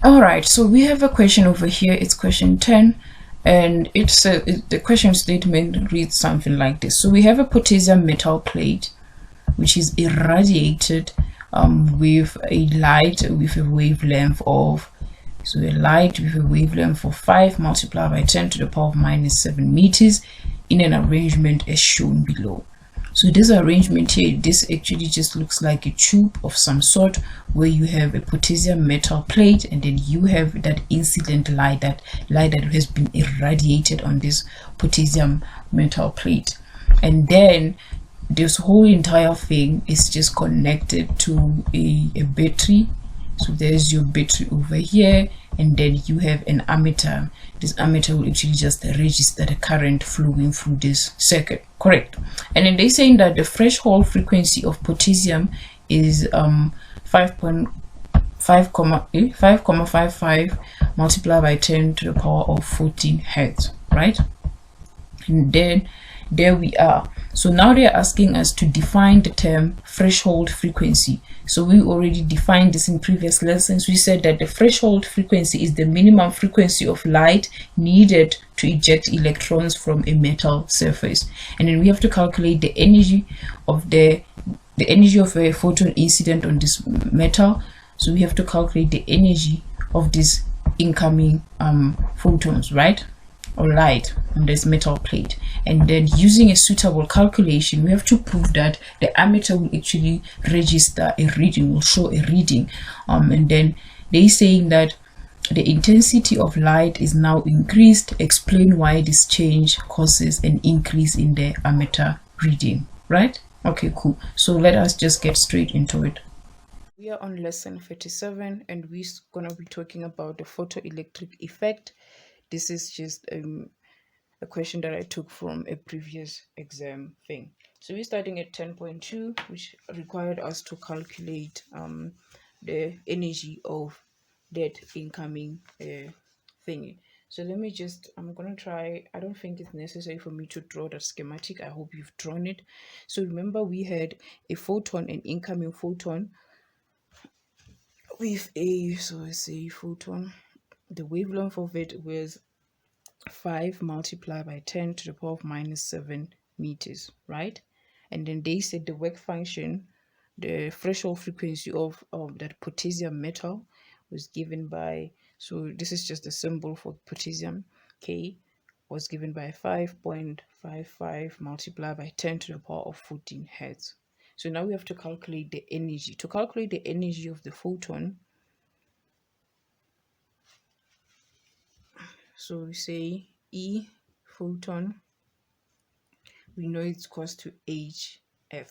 All right, so we have a question over here. It's question 10, and the question statement reads something like this. So we have a potassium metal plate which is irradiated with a light with a wavelength of, so a light with a wavelength of 5 multiplied by 10 to the power of minus 7 meters in an arrangement as shown below. So this arrangement here, this actually just looks like a tube of some sort where you have a potassium metal plate, and then you have that incident light, that has been irradiated on this potassium metal plate. And then this whole entire thing is just connected to a battery. So there's your battery over here, and then you have an ammeter. This ammeter will actually just register the current flowing through this circuit, correct? And then they're saying that the threshold frequency of potassium is 5,55 multiplied by 10 to the power of 14 hertz, right? And then there we are. So now they're asking us to define the term threshold frequency. So we already defined this in previous lessons. We said that the threshold frequency is the minimum frequency of light needed to eject electrons from a metal surface, and then we have to calculate the energy of a photon incident on this metal. So we have to calculate the energy of these incoming photons, right, or light on this metal plate. And then using a suitable calculation, we have to prove that the ammeter will actually register a reading, will show a reading. And then they saying that the intensity of light is now increased. Explain why this change causes an increase in the ammeter reading, right? Okay, cool. So let us just get straight into it. We are on lesson 37, and we're gonna be talking about the photoelectric effect. This is just a question that I took from a previous exam thing. So we're starting at 10.2, which required us to calculate the energy of that incoming thingy. So let me just, I'm gonna try, I don't think it's necessary for me to draw the schematic. I hope you've drawn it. So remember, we had a photon, an incoming photon with so let's say photon, the wavelength of it was 5 multiplied by 10 to the power of minus 7 meters, right? And then they said the work function, the threshold frequency of that potassium metal was given by, so this is just a symbol for potassium, K, was given by 5.55 multiplied by 10 to the power of 14 hertz. So now we have to calculate the energy. To calculate the energy of the photon, so we say E photon, we know it's equals to HF,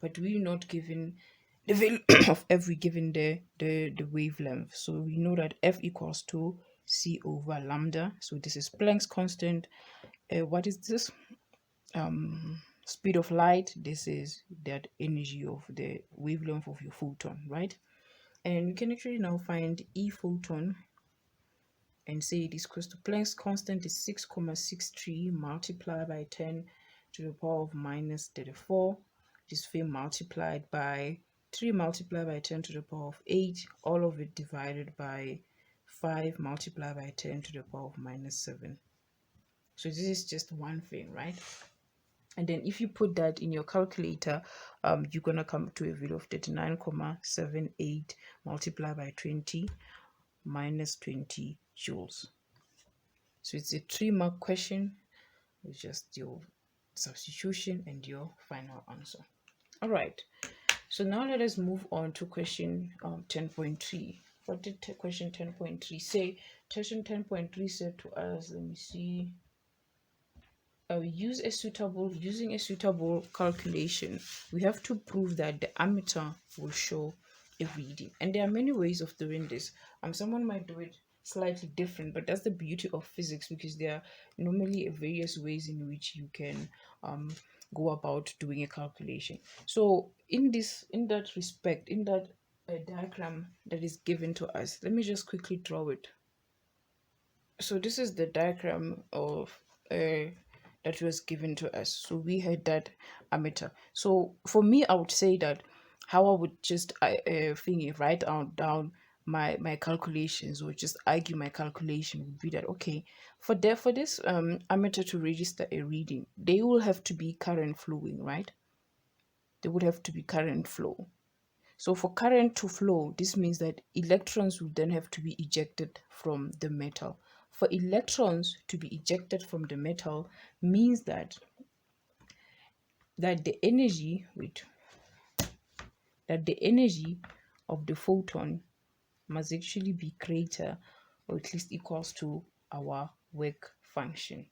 but we're not given the value of F, we given the wavelength. So we know that F equals to C over lambda. So this is Planck's constant. What is this? Speed of light. This is that energy of the wavelength of your photon, right? And we can actually now find E photon and say it is equals to Planck's constant is 6,63 multiplied by 10 to the power of minus 34. This thing multiplied by 3 multiplied by 10 to the power of 8, all of it divided by 5 multiplied by 10 to the power of minus 7. So this is just one thing, right? And then if you put that in your calculator, you're gonna come to a value of 39,78 multiplied by 20 minus 20 joules. So it's a 3-mark question with just your substitution and your final answer. All right, so now let us move on to question 10.3. What did question 10.3 say? Question 10.3 said to us, let me see, using a suitable calculation, we have to prove that the ammeter will show a reading. And there are many ways of doing this. Someone might do it slightly different, but that's the beauty of physics, because there are normally various ways in which you can go about doing a calculation. So in that respect, in that diagram that is given to us, let me just quickly draw it. So this is the diagram of that was given to us. So we had that ammeter. So for me, I would say that how I would just write down my calculations, or just argue my calculation, would be that, okay, for this ammeter to register a reading, they will have to be current flowing, right? They would have to be current flow. So for current to flow, this means that electrons will then have to be ejected from the metal. For electrons to be ejected from the metal means that the energy, wait, that the energy of the photon must actually be greater, or at least equals to our work function.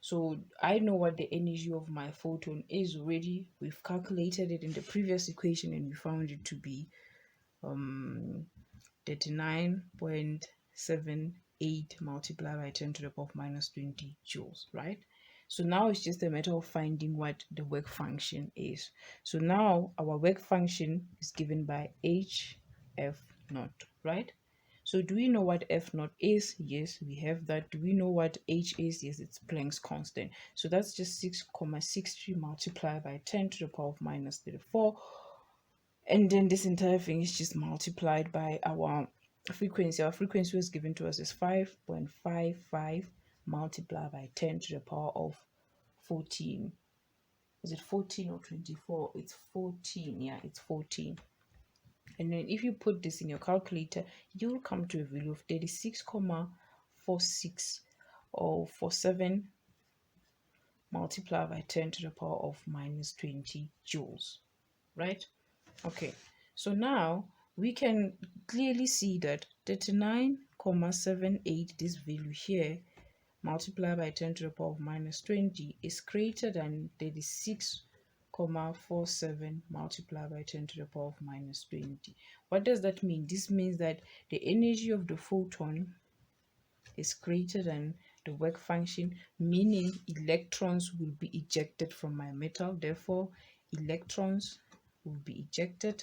So I know what the energy of my photon is already. We've calculated it in the previous equation and we found it to be 39.78 multiplied by 10 to the power of minus 20 joules, right? So now it's just a matter of finding what the work function is. So now our work function is given by HF naught, right? So do we know what F naught is? Yes, we have that. Do we know what H is? Yes, it's Planck's constant. So that's just 6,63 multiplied by 10 to the power of minus 34. And then this entire thing is just multiplied by our frequency. Our frequency was given to us as 5.55 multiplied by 10 to the power of 14. Is it 14 or 24? It's 14. Yeah, it's 14. And then if you put this in your calculator, you will come to a value of 36,46 or 47 multiplied by 10 to the power of minus 20 joules, right? Okay, so now we can clearly see that 39,78, this value here, multiplied by 10 to the power of minus 20, is greater than 36,47 multiplied by 10 to the power of minus 20. What does that mean? This means that the energy of the photon is greater than the work function, meaning electrons will be ejected from my metal. Therefore, electrons will be ejected.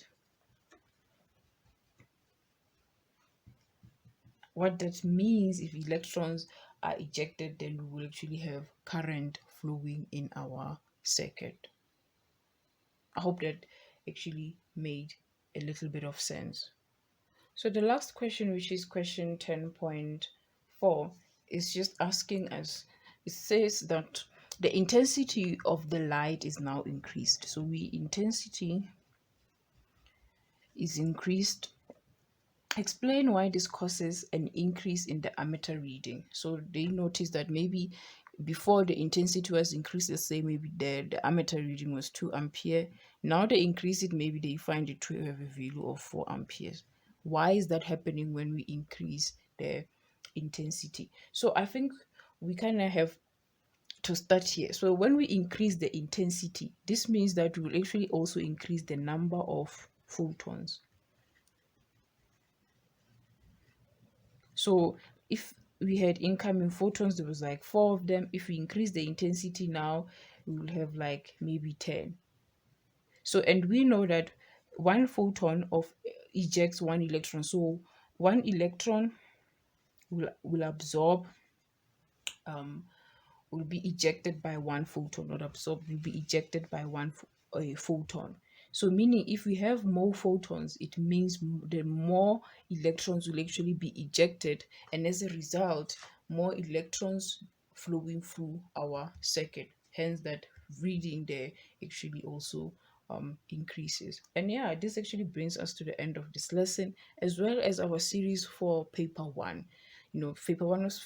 What that means, if electrons are ejected, then we will actually have current flowing in our circuit. I hope that actually made a little bit of sense. So the last question, which is question 10.4, is just asking us, it says that the intensity of the light is now increased. So intensity is increased. Explain why this causes an increase in the ammeter reading. So they notice that maybe before the intensity was increased, let's say maybe the ammeter reading was 2 ampere. Now they increase it, maybe they find it to have a value of 4 amperes. Why is that happening when we increase the intensity? So I think we kind of have to start here. So when we increase the intensity, this means that we will actually also increase the number of photons. So if we had incoming photons, there was like 4 of them. If we increase the intensity now, we will have like maybe 10. So, and we know that one photon of ejects one electron. So one electron will absorb, will be ejected by one photon, not absorbed, will be ejected by one photon. So meaning if we have more photons, it means the more electrons will actually be ejected, and as a result, more electrons flowing through our circuit. Hence that reading there actually also increases. And yeah, this actually brings us to the end of this lesson, as well as our series for paper 1. Paper 1 was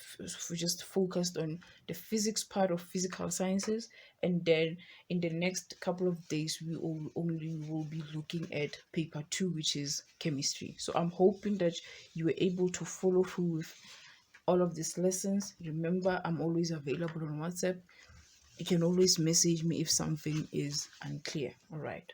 just focused on the physics part of physical sciences, and then in the next couple of days we only will be looking at paper 2, which is chemistry. So I'm hoping that you were able to follow through with all of these lessons. Remember, I'm always available on WhatsApp. You can always message me if something is unclear. All right.